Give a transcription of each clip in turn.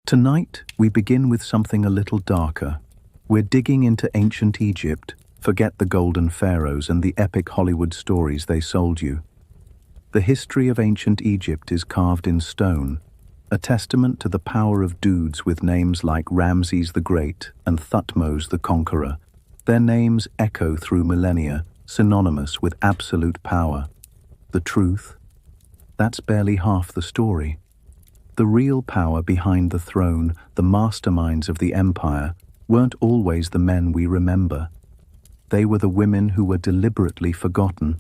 Tonight, we begin with something a little darker. We're digging into ancient Egypt. Forget the golden pharaohs and the epic Hollywood stories they sold you. The history of ancient Egypt is carved in stone, a testament to the power of dudes with names like Ramses the Great and Thutmose the Conqueror. Their names echo through millennia, synonymous with absolute power. The truth? That's barely half the story. The real power behind the throne, the masterminds of the empire, weren't always the men we remember. They were the women who were deliberately forgotten.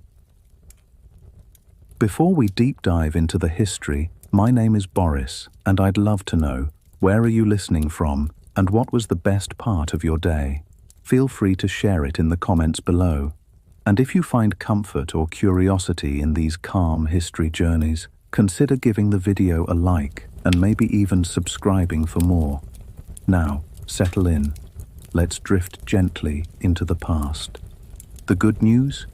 Before we deep dive into the history, my name is Boris, and I'd love to know, where are you listening from, and what was the best part of your day? Feel free to share it in the comments below. And if you find comfort or curiosity in these calm history journeys, consider giving the video a like and maybe even subscribing for more. Now, settle in. Let's drift gently into the past. The good news?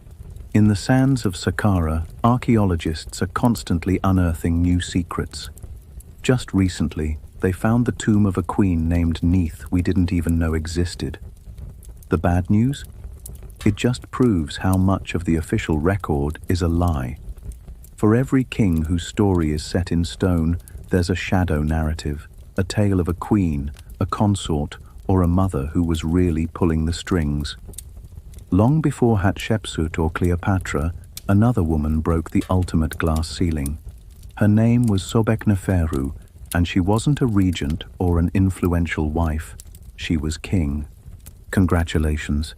In the sands of Saqqara, archaeologists are constantly unearthing new secrets. Just recently, they found the tomb of a queen named Neith we didn't even know existed. The bad news? It just proves how much of the official record is a lie. For every king whose story is set in stone, there's a shadow narrative, a tale of a queen, a consort, or a mother who was really pulling the strings. Long before Hatshepsut or Cleopatra, another woman broke the ultimate glass ceiling. Her name was Sobekneferu, and she wasn't a regent or an influential wife. She was king. Congratulations.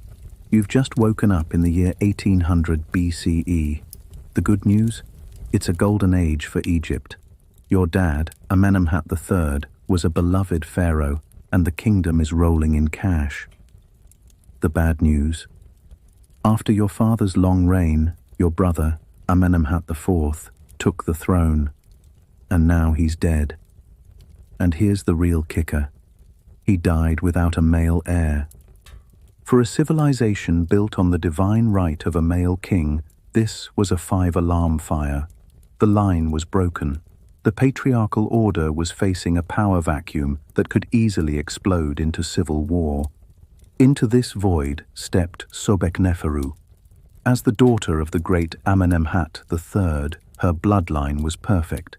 You've just woken up in the year 1800 BCE. The good news? It's a golden age for Egypt. Your dad, Amenemhat III, was a beloved pharaoh, and the kingdom is rolling in cash. The bad news? After your father's long reign, your brother, Amenemhat IV, took the throne, and now he's dead. And here's the real kicker. He died without a male heir. For a civilization built on the divine right of a male king, this was a 5-alarm fire. The line was broken. The patriarchal order was facing a power vacuum that could easily explode into civil war. Into this void stepped Sobekneferu. As the daughter of the great Amenemhat III, her bloodline was perfect.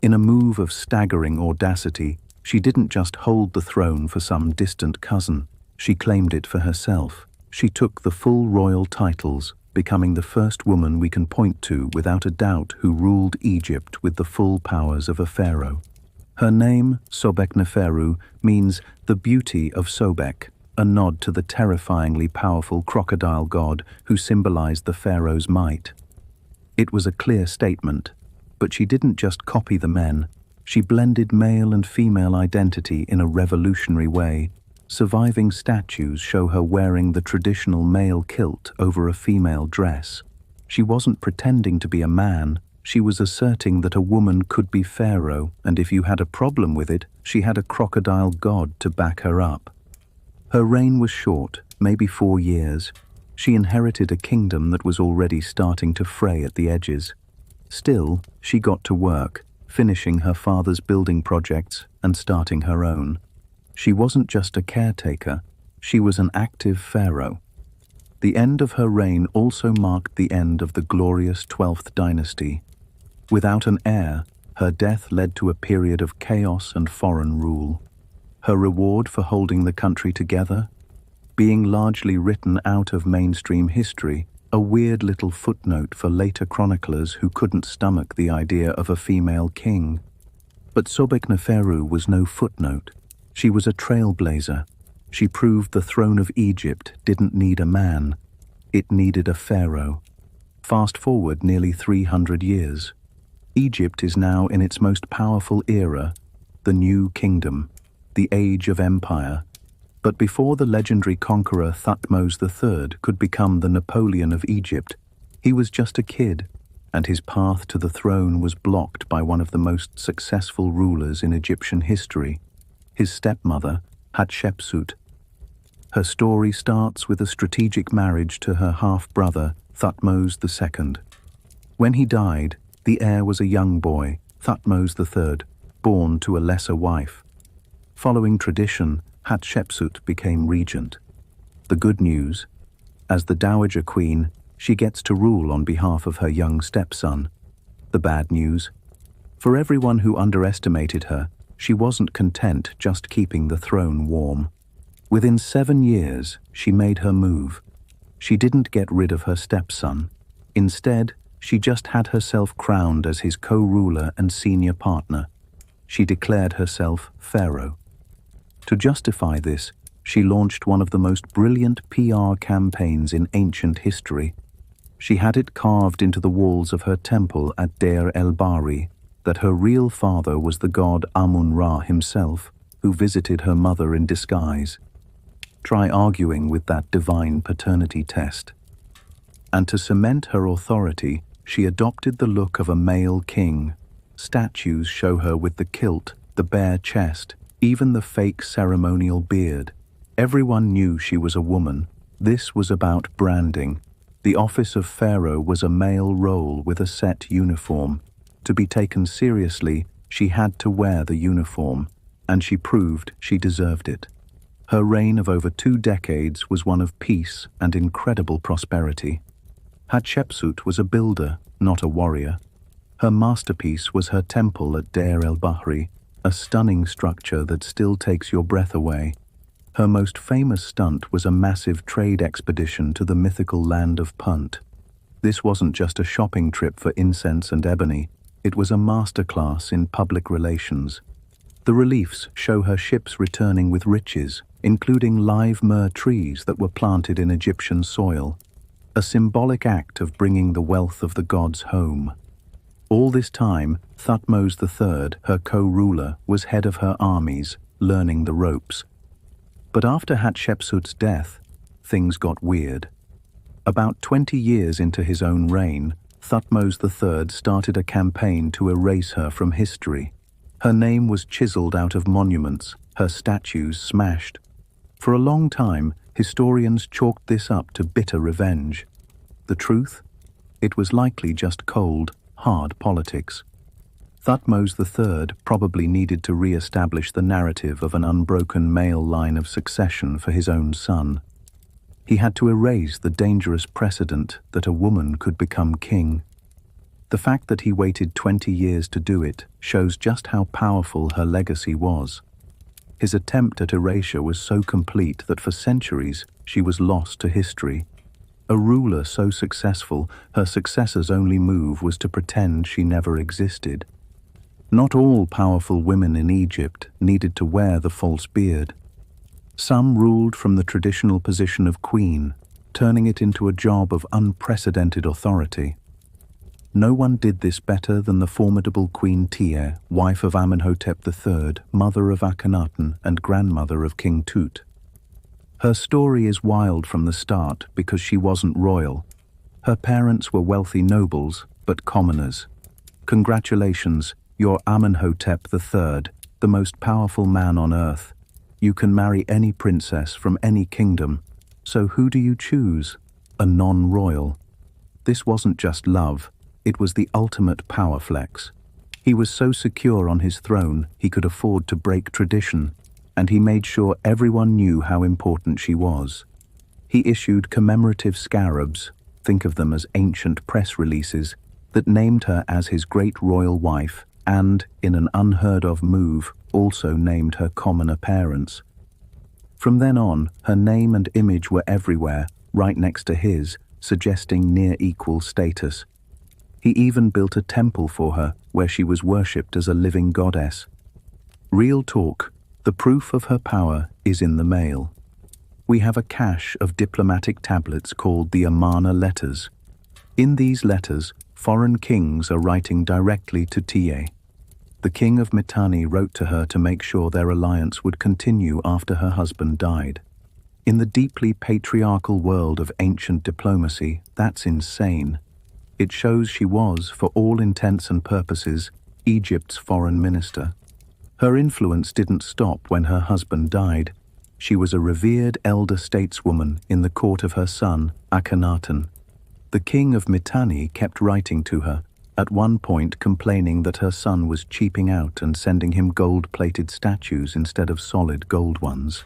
In a move of staggering audacity, she didn't just hold the throne for some distant cousin. She claimed it for herself. She took the full royal titles, becoming the first woman we can point to without a doubt who ruled Egypt with the full powers of a pharaoh. Her name, Sobekneferu, means the beauty of Sobek, a nod to the terrifyingly powerful crocodile god who symbolized the pharaoh's might. It was a clear statement, but she didn't just copy the men. She blended male and female identity in a revolutionary way. Surviving statues show her wearing the traditional male kilt over a female dress. She wasn't pretending to be a man. She was asserting that a woman could be pharaoh, and if you had a problem with it, she had a crocodile god to back her up. Her reign was short, maybe 4 years. She inherited a kingdom that was already starting to fray at the edges. Still, she got to work, finishing her father's building projects and starting her own. She wasn't just a caretaker, she was an active pharaoh. The end of her reign also marked the end of the glorious 12th dynasty. Without an heir, her death led to a period of chaos and foreign rule. Her reward for holding the country together? Being largely written out of mainstream history, a weird little footnote for later chroniclers who couldn't stomach the idea of a female king. But Sobekneferu was no footnote. She was a trailblazer. She proved the throne of Egypt didn't need a man. It needed a pharaoh. Fast forward nearly 300 years. Egypt is now in its most powerful era, the New Kingdom, the Age of Empire. But before the legendary conqueror Thutmose III could become the Napoleon of Egypt, he was just a kid, and his path to the throne was blocked by one of the most successful rulers in Egyptian history, his stepmother, Hatshepsut. Her story starts with a strategic marriage to her half-brother, Thutmose II. When he died, the heir was a young boy, Thutmose III, born to a lesser wife. Following tradition, Hatshepsut became regent. The good news: as the Dowager Queen, she gets to rule on behalf of her young stepson. The bad news: for everyone who underestimated her, she wasn't content just keeping the throne warm. Within 7 years, she made her move. She didn't get rid of her stepson. Instead, she just had herself crowned as his co-ruler and senior partner. She declared herself Pharaoh. To justify this, she launched one of the most brilliant PR campaigns in ancient history. She had it carved into the walls of her temple at Deir el-Bahri that her real father was the god Amun-Ra himself, who visited her mother in disguise. Try arguing with that divine paternity test. And to cement her authority, she adopted the look of a male king. Statues show her with the kilt, the bare chest, even the fake ceremonial beard. Everyone knew she was a woman. This was about branding. The office of Pharaoh was a male role with a set uniform. To be taken seriously, she had to wear the uniform, and she proved she deserved it. Her reign of over 2 decades was one of peace and incredible prosperity. Hatshepsut was a builder, not a warrior. Her masterpiece was her temple at Deir el-Bahri, a stunning structure that still takes your breath away. Her most famous stunt was a massive trade expedition to the mythical land of Punt. This wasn't just a shopping trip for incense and ebony, it was a masterclass in public relations. The reliefs show her ships returning with riches, including live myrrh trees that were planted in Egyptian soil, a symbolic act of bringing the wealth of the gods home. All this time, Thutmose III, her co-ruler, was head of her armies, learning the ropes. But after Hatshepsut's death, things got weird. About 20 years into his own reign, Thutmose III started a campaign to erase her from history. Her name was chiseled out of monuments, her statues smashed. For a long time, historians chalked this up to bitter revenge. The truth? It was likely just cold, hard politics. Thutmose III probably needed to re-establish the narrative of an unbroken male line of succession for his own son. He had to erase the dangerous precedent that a woman could become king. The fact that he waited 20 years to do it shows just how powerful her legacy was. His attempt at erasure was so complete that for centuries she was lost to history. A ruler so successful, her successor's only move was to pretend she never existed. Not all powerful women in Egypt needed to wear the false beard. Some ruled from the traditional position of queen, turning it into a job of unprecedented authority. No one did this better than the formidable Queen Tiye, wife of Amenhotep III, mother of Akhenaten and grandmother of King Tut. Her story is wild from the start because she wasn't royal. Her parents were wealthy nobles, but commoners. Congratulations, you're Amenhotep III, the most powerful man on earth. You can marry any princess from any kingdom. So who do you choose? A non-royal. This wasn't just love. It was the ultimate power flex. He was so secure on his throne he could afford to break tradition, and he made sure everyone knew how important she was. He issued commemorative scarabs, think of them as ancient press releases, that named her as his great royal wife and, in an unheard-of move, also named her commoner parents. From then on, her name and image were everywhere, right next to his, suggesting near-equal status. He even built a temple for her, where she was worshipped as a living goddess. Real talk, the proof of her power is in the mail. We have a cache of diplomatic tablets called the Amarna letters. In these letters, foreign kings are writing directly to Tiye. The king of Mitanni wrote to her to make sure their alliance would continue after her husband died. In the deeply patriarchal world of ancient diplomacy, that's insane. It shows she was, for all intents and purposes, Egypt's foreign minister. Her influence didn't stop when her husband died. She was a revered elder stateswoman in the court of her son, Akhenaten. The king of Mitanni kept writing to her, at one point complaining that her son was cheaping out and sending him gold-plated statues instead of solid gold ones.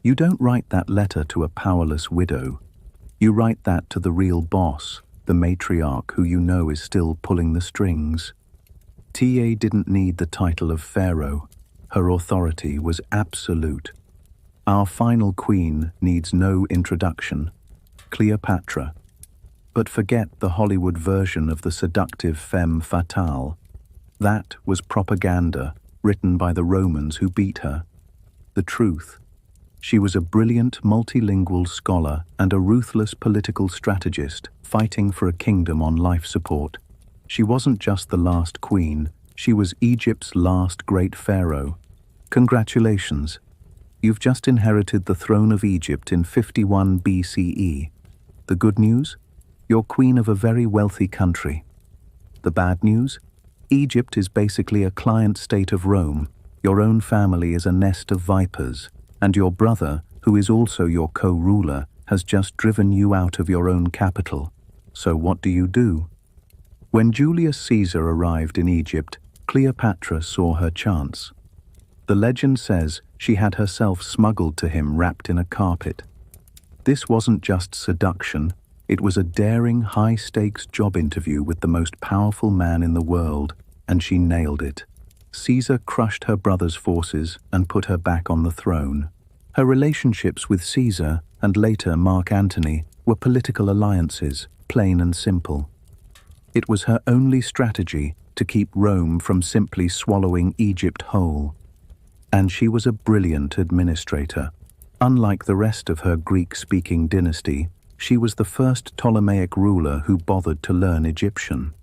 You don't write that letter to a powerless widow. You write that to the real boss, the matriarch who you know is still pulling the strings. Ta didn't need the title of Pharaoh. Her authority was absolute. Our final queen needs no introduction, Cleopatra. But forget the Hollywood version of the seductive femme fatale. That was propaganda written by the Romans who beat her. The truth: she was a brilliant multilingual scholar and a ruthless political strategist fighting for a kingdom on life support. She wasn't just the last queen, she was Egypt's last great pharaoh. Congratulations. You've just inherited the throne of Egypt in 51 BCE. The good news? You're queen of a very wealthy country. The bad news? Egypt is basically a client state of Rome. Your own family is a nest of vipers, and your brother, who is also your co-ruler, has just driven you out of your own capital. So what do? When Julius Caesar arrived in Egypt, Cleopatra saw her chance. The legend says she had herself smuggled to him wrapped in a carpet. This wasn't just seduction, it was a daring, high-stakes job interview with the most powerful man in the world, and she nailed it. Caesar crushed her brother's forces and put her back on the throne. Her relationships with Caesar, and later Mark Antony, were political alliances, plain and simple. It was her only strategy to keep Rome from simply swallowing Egypt whole. And she was a brilliant administrator. Unlike the rest of her Greek-speaking dynasty, she was the first Ptolemaic ruler who bothered to learn Egyptian.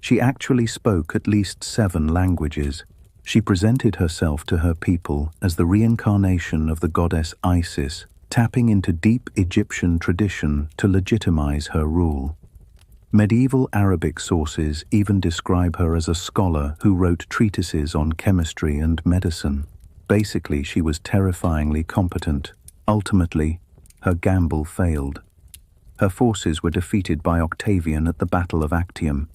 She actually spoke at least 7 languages. She presented herself to her people as the reincarnation of the goddess Isis, tapping into deep Egyptian tradition to legitimize her rule. Medieval Arabic sources even describe her as a scholar who wrote treatises on chemistry and medicine. Basically, she was terrifyingly competent. Ultimately, her gamble failed. Her forces were defeated by Octavian at the Battle of Actium.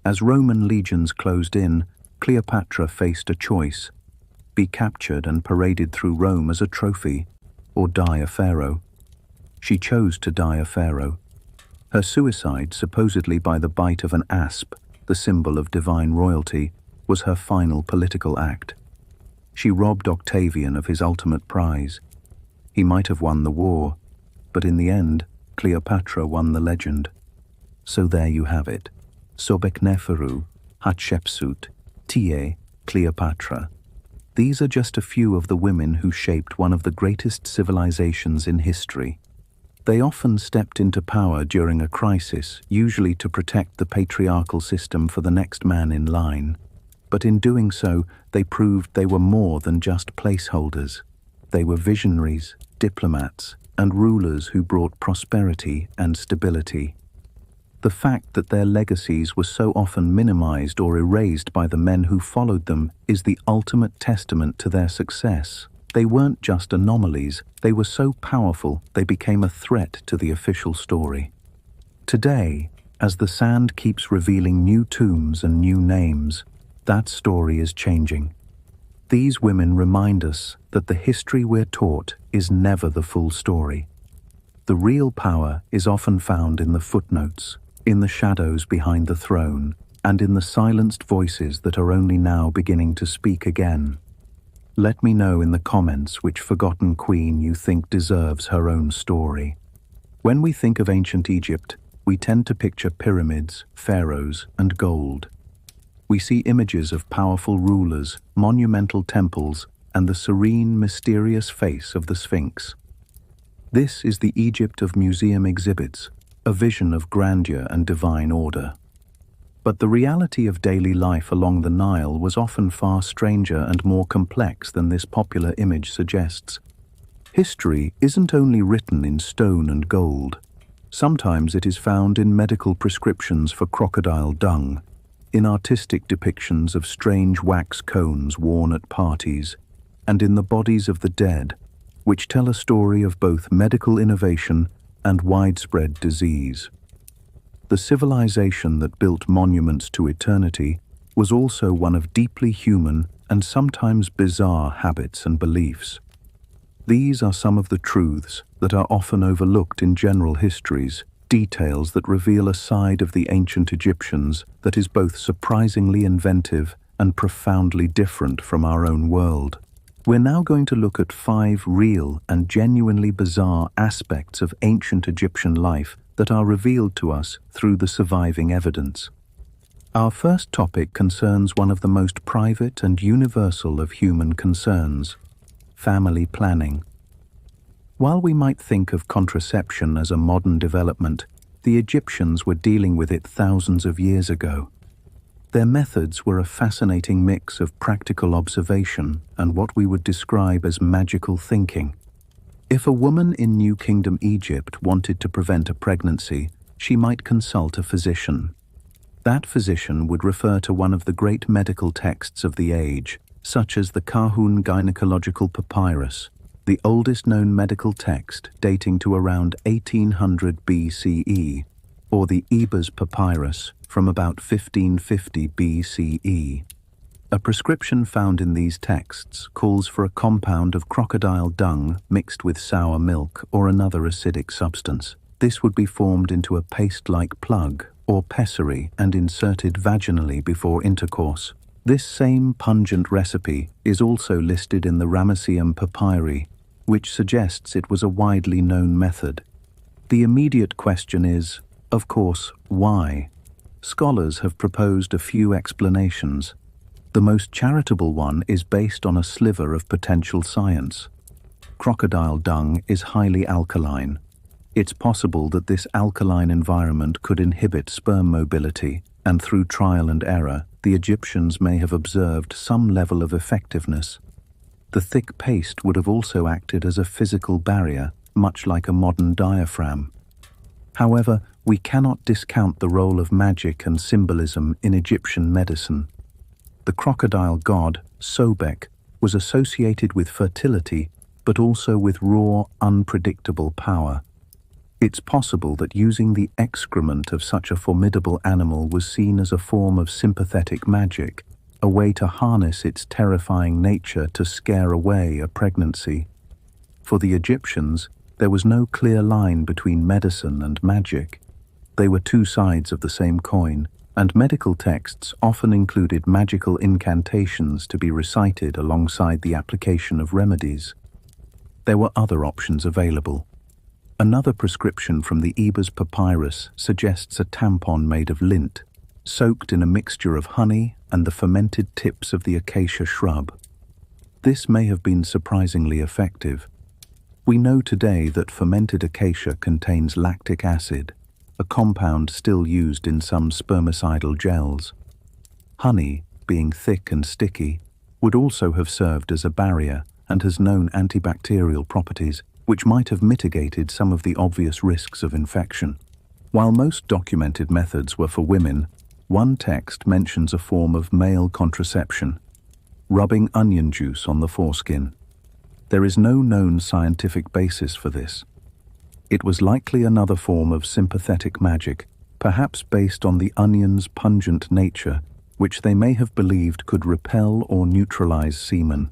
As Roman legions closed in, Cleopatra faced a choice: be captured and paraded through Rome as a trophy, or die a pharaoh. She chose to die a pharaoh. Her suicide, supposedly by the bite of an asp, the symbol of divine royalty, was her final political act. She robbed Octavian of his ultimate prize. He might have won the war, but in the end, Cleopatra won the legend. So there you have it. Sobekneferu, Hatshepsut, Ta, Cleopatra. These are just a few of the women who shaped one of the greatest civilizations in history. They often stepped into power during a crisis, usually to protect the patriarchal system for the next man in line. But in doing so, they proved they were more than just placeholders. They were visionaries, diplomats, and rulers who brought prosperity and stability. The fact that their legacies were so often minimized or erased by the men who followed them is the ultimate testament to their success. They weren't just anomalies, they were so powerful they became a threat to the official story. Today, as the sand keeps revealing new tombs and new names, that story is changing. These women remind us that the history we're taught is never the full story. The real power is often found in the footnotes, in the shadows behind the throne, and in the silenced voices that are only now beginning to speak again. Let me know in the comments which forgotten queen you think deserves her own story. When we think of ancient Egypt, we tend to picture pyramids, pharaohs, and gold. We see images of powerful rulers, monumental temples, and the serene, mysterious face of the Sphinx. This is the Egypt of museum exhibits, a vision of grandeur and divine order. But the reality of daily life along the Nile was often far stranger and more complex than this popular image suggests. History isn't only written in stone and gold. Sometimes it is found in medical prescriptions for crocodile dung, in artistic depictions of strange wax cones worn at parties, and in the bodies of the dead, which tell a story of both medical innovation and widespread disease. the civilization that built monuments to eternity was also one of deeply human and sometimes bizarre habits and beliefs. These are some of the truths that are often overlooked in general histories, details that reveal a side of the ancient Egyptians that is both surprisingly inventive and profoundly different from our own world. We're now going to look at 5 real and genuinely bizarre aspects of ancient Egyptian life that are revealed to us through the surviving evidence. Our first topic concerns one of the most private and universal of human concerns: family planning. While we might think of contraception as a modern development, the Egyptians were dealing with it thousands of years ago. Their methods were a fascinating mix of practical observation and what we would describe as magical thinking. If a woman in New Kingdom Egypt wanted to prevent a pregnancy, she might consult a physician. That physician would refer to one of the great medical texts of the age, such as the Kahun Gynecological Papyrus, the oldest known medical text dating to around 1800 BCE, or the Ebers Papyrus from about 1550 BCE. A prescription found in these texts calls for a compound of crocodile dung mixed with sour milk or another acidic substance. This would be formed into a paste-like plug or pessary and inserted vaginally before intercourse. This same pungent recipe is also listed in the Ramesseum Papyri, which suggests it was a widely known method. The immediate question is, of course, why? Scholars have proposed a few explanations. The most charitable one is based on a sliver of potential science. Crocodile dung is highly alkaline. It's possible that this alkaline environment could inhibit sperm mobility, and through trial and error, the Egyptians may have observed some level of effectiveness. The thick paste would have also acted as a physical barrier, much like a modern diaphragm. However, we cannot discount the role of magic and symbolism in Egyptian medicine. The crocodile god, Sobek, was associated with fertility, but also with raw, unpredictable power. It's possible that using the excrement of such a formidable animal was seen as a form of sympathetic magic, a way to harness its terrifying nature to scare away a pregnancy. For the Egyptians, there was no clear line between medicine and magic. They were two sides of the same coin, and medical texts often included magical incantations to be recited alongside the application of remedies. There were other options available. Another prescription from the Ebers Papyrus suggests a tampon made of lint, soaked in a mixture of honey and the fermented tips of the acacia shrub. This may have been surprisingly effective. We know today that fermented acacia contains lactic acid, a compound still used in some spermicidal gels. Honey, being thick and sticky, would also have served as a barrier and has known antibacterial properties, which might have mitigated some of the obvious risks of infection. While most documented methods were for women, one text mentions a form of male contraception, rubbing onion juice on the foreskin. There is no known scientific basis for this. It was likely another form of sympathetic magic, perhaps based on the onion's pungent nature, which they may have believed could repel or neutralize semen.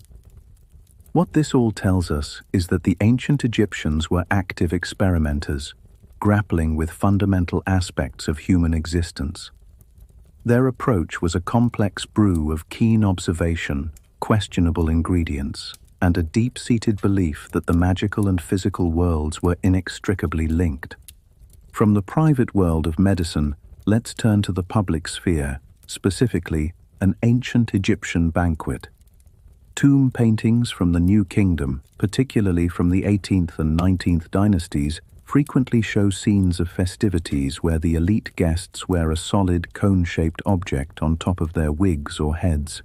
What this all tells us is that the ancient Egyptians were active experimenters, grappling with fundamental aspects of human existence. Their approach was a complex brew of keen observation, questionable ingredients, and a deep-seated belief that the magical and physical worlds were inextricably linked. From the private world of medicine, let's turn to the public sphere, specifically an ancient Egyptian banquet. Tomb paintings from the New Kingdom, particularly from the 18th and 19th dynasties, frequently show scenes of festivities where the elite guests wear a solid cone-shaped object on top of their wigs or heads.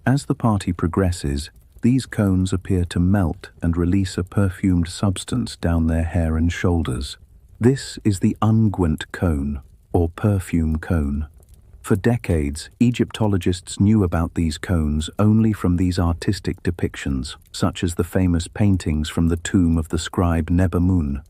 As the party progresses, these cones appear to melt and release a perfumed substance down their hair and shoulders. This is the unguent cone, or perfume cone. For decades, Egyptologists knew about these cones only from these artistic depictions, such as the famous paintings from the tomb of the scribe Nebamun.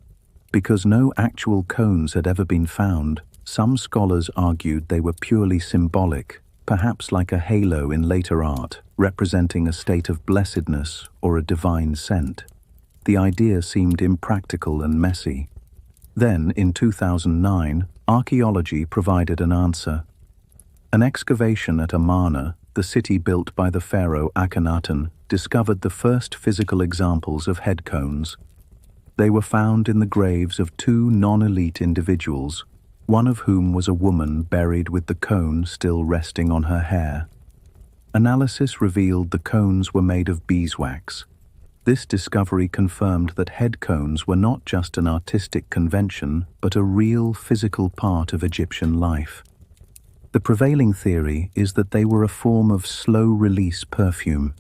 Because no actual cones had ever been found, Some scholars argued they were purely symbolic, perhaps like a halo in later art, representing a state of blessedness or a divine scent. The idea seemed impractical and messy. Then, in 2009, archaeology provided an answer. An excavation at Amarna, the city built by the pharaoh Akhenaten, discovered the first physical examples of head cones. They were found in the graves of two non-elite individuals, one of whom was a woman buried with the cone still resting on her hair. Analysis revealed the cones were made of beeswax. This discovery confirmed that head cones were not just an artistic convention, but a real physical part of Egyptian life. The prevailing theory is that they were a form of slow-release perfume.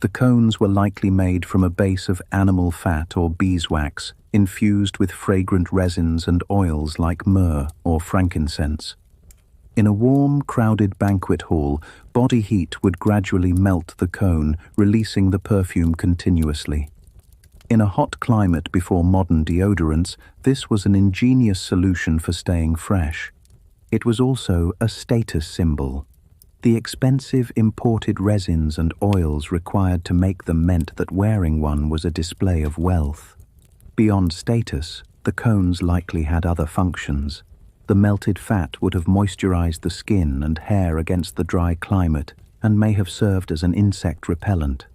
The cones were likely made from a base of animal fat or beeswax, infused with fragrant resins and oils like myrrh or frankincense. In a warm, crowded banquet hall, body heat would gradually melt the cone, releasing the perfume continuously. In a hot climate before modern deodorants, this was an ingenious solution for staying fresh. It was also a status symbol. The expensive imported resins and oils required to make them meant that wearing one was a display of wealth. Beyond status, the cones likely had other functions. The melted fat would have moisturized the skin and hair against the dry climate and may have served as an insect repellent.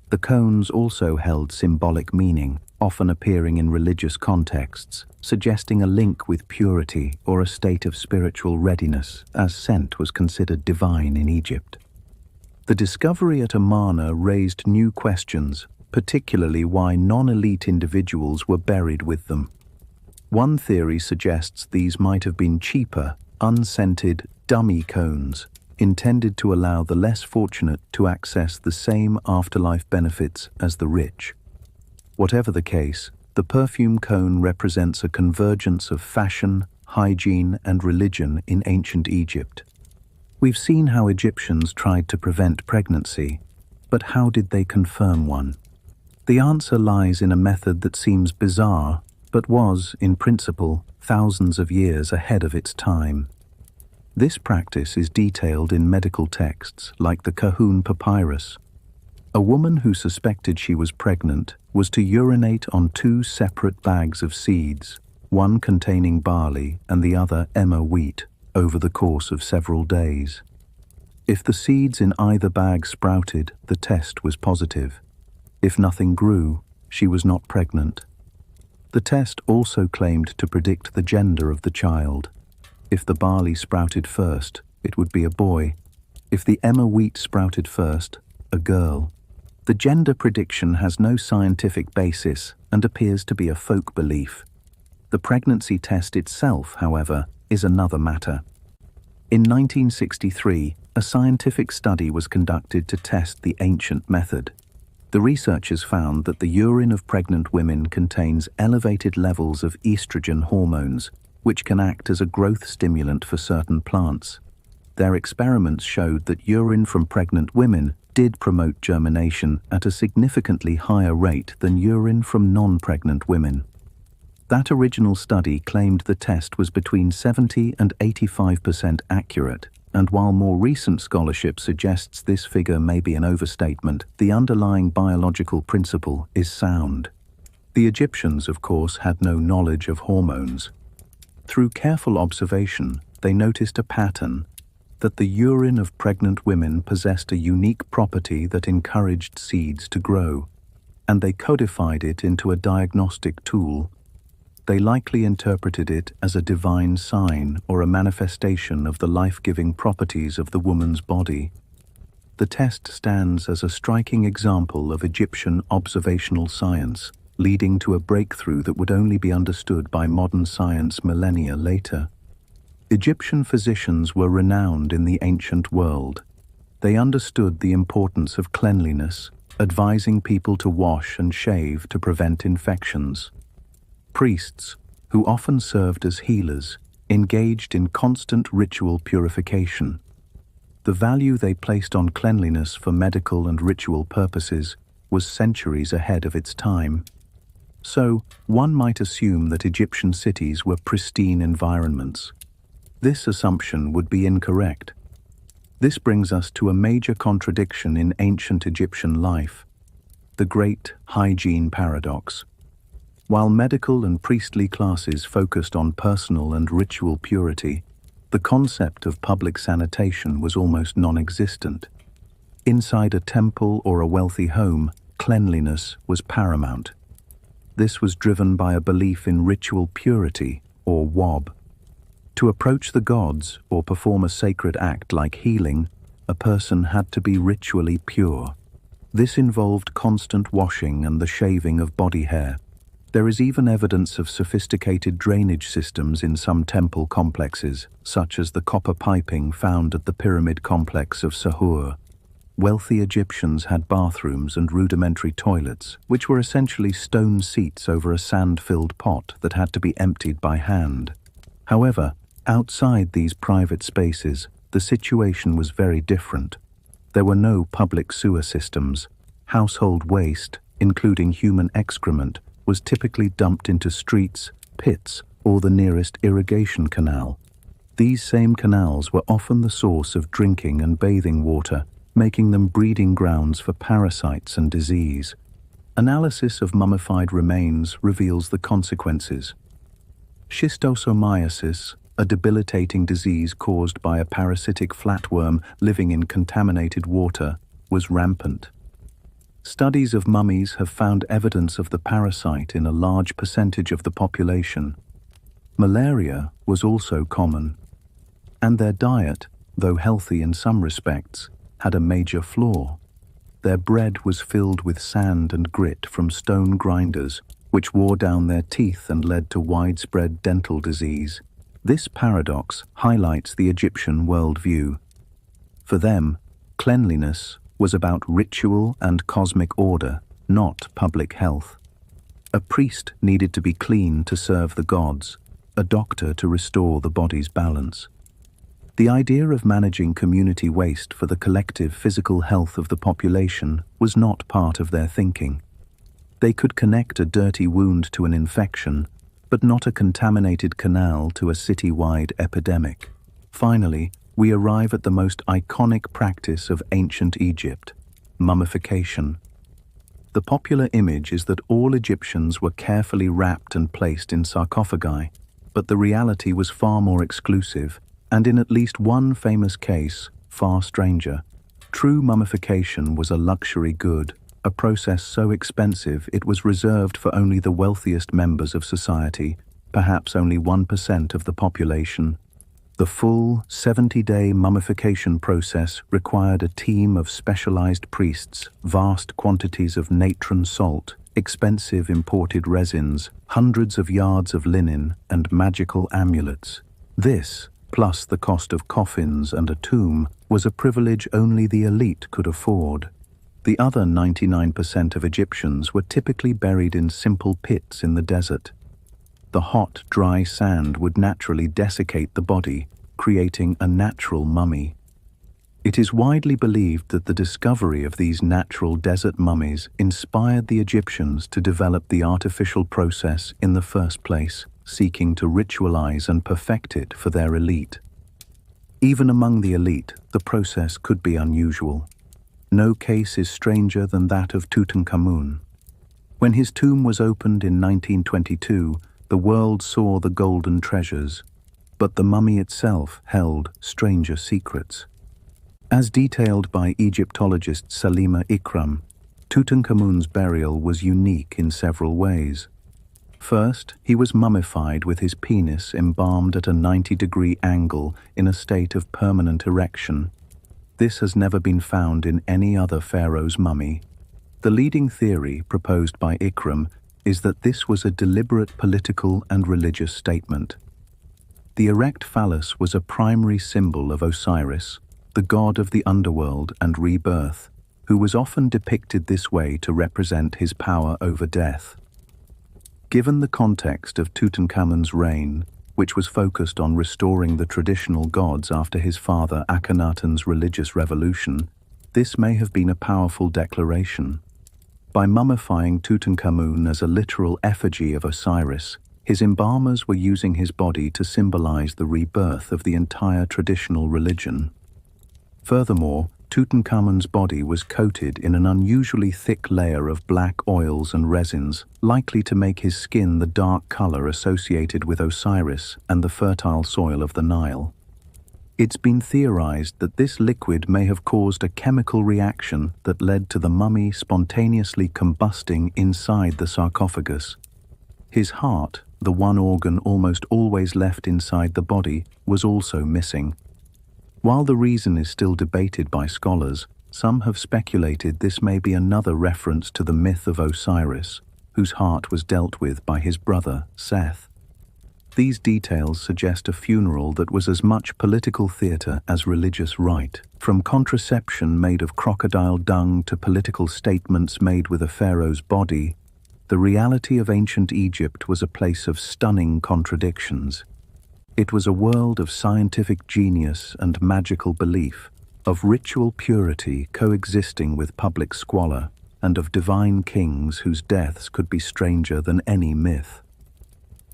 The cones also held symbolic meaning, often appearing in religious contexts, suggesting a link with purity or a state of spiritual readiness, as scent was considered divine in Egypt. The discovery at Amarna raised new questions, particularly why non-elite individuals were buried with them. One theory suggests these might have been cheaper, unscented, dummy cones, intended to allow the less fortunate to access the same afterlife benefits as the rich. Whatever the case, the perfume cone represents a convergence of fashion, hygiene, and religion in ancient Egypt. We've seen how Egyptians tried to prevent pregnancy, but how did they confirm one? The answer lies in a method that seems bizarre, but was, in principle, thousands of years ahead of its time. This practice is detailed in medical texts like the Kahun Papyrus. A woman who suspected she was pregnant was to urinate on two separate bags of seeds, one containing barley and the other emmer wheat, over the course of several days. If the seeds in either bag sprouted, the test was positive. If nothing grew, she was not pregnant. The test also claimed to predict the gender of the child. If the barley sprouted first, it would be a boy. If the emmer wheat sprouted first, a girl. The gender prediction has no scientific basis and appears to be a folk belief. The pregnancy test itself, however, is another matter. In 1963, a scientific study was conducted to test the ancient method. The researchers found that the urine of pregnant women contains elevated levels of estrogen hormones, which can act as a growth stimulant for certain plants. Their experiments showed that urine from pregnant women did promote germination at a significantly higher rate than urine from non-pregnant women. That original study claimed the test was between 70 and 85% accurate, and while more recent scholarship suggests this figure may be an overstatement, the underlying biological principle is sound. The Egyptians, of course, had no knowledge of hormones. Through careful observation, they noticed a pattern: that the urine of pregnant women possessed a unique property that encouraged seeds to grow, and they codified it into a diagnostic tool. They likely interpreted it as a divine sign or a manifestation of the life-giving properties of the woman's body. The test stands as a striking example of Egyptian observational science, leading to a breakthrough that would only be understood by modern science millennia later. Egyptian physicians were renowned in the ancient world. They understood the importance of cleanliness, advising people to wash and shave to prevent infections. Priests, who often served as healers, engaged in constant ritual purification. The value they placed on cleanliness for medical and ritual purposes was centuries ahead of its time. So, one might assume that Egyptian cities were pristine environments. This assumption would be incorrect. This brings us to a major contradiction in ancient Egyptian life: the Great Hygiene Paradox. While medical and priestly classes focused on personal and ritual purity, the concept of public sanitation was almost non-existent. Inside a temple or a wealthy home, cleanliness was paramount. This was driven by a belief in ritual purity, or wob. To approach the gods or perform a sacred act like healing, a person had to be ritually pure. This involved constant washing and the shaving of body hair. There is even evidence of sophisticated drainage systems in some temple complexes, such as the copper piping found at the pyramid complex of Sahur. Wealthy Egyptians had bathrooms and rudimentary toilets, which were essentially stone seats over a sand-filled pot that had to be emptied by hand. However, outside these private spaces, the situation was very different. There were no public sewer systems. Household waste, including human excrement, was typically dumped into streets, pits, or the nearest irrigation canal. These same canals were often the source of drinking and bathing water, making them breeding grounds for parasites and disease. Analysis of mummified remains reveals the consequences. Schistosomiasis, a debilitating disease caused by a parasitic flatworm living in contaminated water, was rampant. Studies of mummies have found evidence of the parasite in a large percentage of the population. Malaria was also common, and their diet, though healthy in some respects, had a major flaw. Their bread was filled with sand and grit from stone grinders, which wore down their teeth and led to widespread dental disease. This paradox highlights the Egyptian worldview. For them, cleanliness was about ritual and cosmic order, not public health. A priest needed to be clean to serve the gods, a doctor to restore the body's balance. The idea of managing community waste for the collective physical health of the population was not part of their thinking. They could connect a dirty wound to an infection, but not a contaminated canal to a city-wide epidemic. Finally, we arrive at the most iconic practice of ancient Egypt: mummification. The popular image is that all Egyptians were carefully wrapped and placed in sarcophagi, but the reality was far more exclusive, and in at least one famous case, far stranger. True mummification was a luxury good, a process so expensive it was reserved for only the wealthiest members of society, perhaps only 1% of the population. The full 70-day mummification process required a team of specialized priests, vast quantities of natron salt, expensive imported resins, hundreds of yards of linen, and magical amulets. This, plus the cost of coffins and a tomb, was a privilege only the elite could afford. The other 99% of Egyptians were typically buried in simple pits in the desert. The hot, dry sand would naturally desiccate the body, creating a natural mummy. It is widely believed that the discovery of these natural desert mummies inspired the Egyptians to develop the artificial process in the first place, seeking to ritualize and perfect it for their elite. Even among the elite, the process could be unusual. No case is stranger than that of Tutankhamun. When his tomb was opened in 1922, the world saw the golden treasures, but the mummy itself held stranger secrets. As detailed by Egyptologist Salima Ikram, Tutankhamun's burial was unique in several ways. First, he was mummified with his penis embalmed at a 90-degree angle in a state of permanent erection. This has never been found in any other pharaoh's mummy. The leading theory proposed by Ikram is that this was a deliberate political and religious statement. The erect phallus was a primary symbol of Osiris, the god of the underworld and rebirth, who was often depicted this way to represent his power over death. Given the context of Tutankhamun's reign, which was focused on restoring the traditional gods after his father Akhenaten's religious revolution, this may have been a powerful declaration. By mummifying Tutankhamun as a literal effigy of Osiris, His embalmers were using his body to symbolize the rebirth of the entire traditional religion. Furthermore, Tutankhamun's body was coated in an unusually thick layer of black oils and resins, likely to make his skin the dark color associated with Osiris and the fertile soil of the Nile. It's been theorized that this liquid may have caused a chemical reaction that led to the mummy spontaneously combusting inside the sarcophagus. His heart, the one organ almost always left inside the body, was also missing. While the reason is still debated by scholars, some have speculated this may be another reference to the myth of Osiris, whose heart was dealt with by his brother, Seth. These details suggest a funeral that was as much political theatre as religious rite. From contraception made of crocodile dung to political statements made with a pharaoh's body, the reality of ancient Egypt was a place of stunning contradictions. It was a world of scientific genius and magical belief, of ritual purity coexisting with public squalor, and of divine kings whose deaths could be stranger than any myth.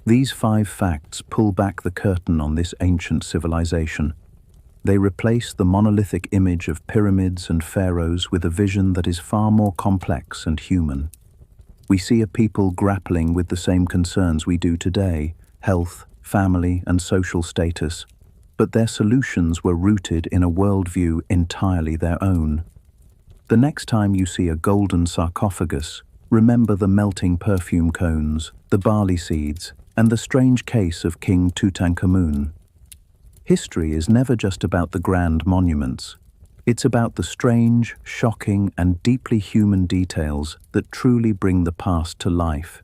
These 5 facts pull back the curtain on this ancient civilization. They replace the monolithic image of pyramids and pharaohs with a vision that is far more complex and human. We see a people grappling with the same concerns we do today: health, family, and social status, but their solutions were rooted in a worldview entirely their own. The next time you see a golden sarcophagus, remember the melting perfume cones, the barley seeds, and the strange case of King Tutankhamun. History is never just about the grand monuments. It's about the strange, shocking, and deeply human details that truly bring the past to life.